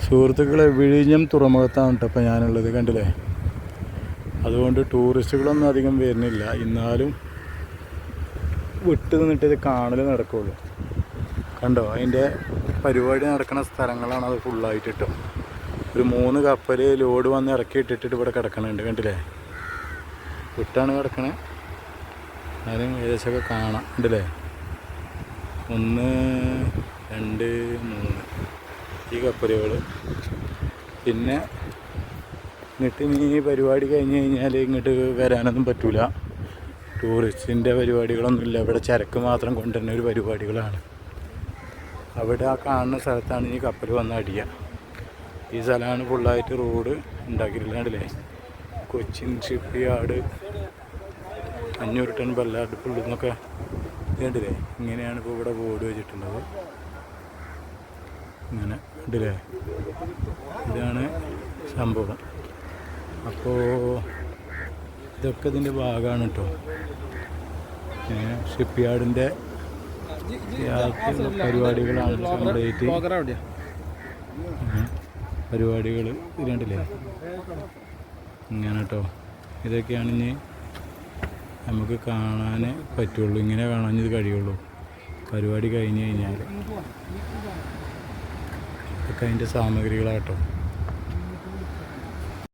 സുഹൃത്തുക്കളെ, വിഴിഞ്ഞം തുറമുഖത്താണ് കേട്ടോ ഇപ്പോൾ ഞാനുള്ളത്, കണ്ടില്ലേ? അതുകൊണ്ട് ടൂറിസ്റ്റുകളൊന്നും അധികം വരുന്നില്ല. എന്നാലും വിട്ട് നിന്നിട്ട് ഇത് കാണൽ നടക്കുള്ളൂ. കണ്ടോ, അതിൻ്റെ പരിപാടി നടക്കുന്ന സ്ഥലങ്ങളാണ് അത് ഫുള്ളായിട്ട് കേട്ടോ. ഒരു 3 കപ്പൽ ലോഡ് വന്ന് ഇറക്കി ഇട്ടിട്ട് ഇവിടെ കിടക്കണുണ്ട്, കണ്ടില്ലേ? വിട്ടാണ് കിടക്കണേ. എന്നാലും ഏകദേശമൊക്കെ കാണാം, കണ്ടില്ലേ? 1 2 3 ഈ കപ്പലുകൾ. പിന്നെ ഇങ്ങോട്ട് ഇനി പരിപാടി കഴിഞ്ഞ് കഴിഞ്ഞാൽ ഇങ്ങോട്ട് വരാനൊന്നും പറ്റൂല. ടൂറിസ്റ്റിൻ്റെ പരിപാടികളൊന്നുമില്ല. ഇവിടെ ചരക്ക് മാത്രം കൊണ്ടുവരുന്ന ഒരു പരിപാടികളാണ്. അവിടെ ആ കാണുന്ന സ്ഥലത്താണ് ഈ കപ്പൽ വന്ന് അടിയുക. ഈ സ്ഥലമാണ് ഫുള്ളായിട്ട് റോഡ് ഉണ്ടാക്കിയിട്ടില്ല, കണ്ടില്ലേ? Cochin shipyard 500 ton Ballard ഫുള്ളെന്നൊക്കെ കണ്ടില്ലേ? ഇങ്ങനെയാണ് ഇപ്പോൾ ഇവിടെ ബോർഡ് വെച്ചിട്ടുള്ളത്. ഇങ്ങനെ കണ്ടില്ലേ? ഇതാണ് സംഭവം. അപ്പോൾ ഇതൊക്കെ ഇതിൻ്റെ ഭാഗമാണ് കേട്ടോ. ഷിപ്പ് യാർഡിൻ്റെ പരിപാടികളാണ് കംപ്ലീറ്റ് പരിപാടികൾ. ഇത് കണ്ടില്ലേ? ഇങ്ങനെ കേട്ടോ. ഇതൊക്കെയാണ് ഇനി നമുക്ക് കാണാൻ പറ്റുള്ളൂ. ഇങ്ങനെ കാണാൻ ഇത് കഴിയുള്ളൂ പരിപാടി കഴിഞ്ഞ് കഴിഞ്ഞാൽ. ഇതൊക്കെ അതിൻ്റെ സാമഗ്രികളാട്ടോ.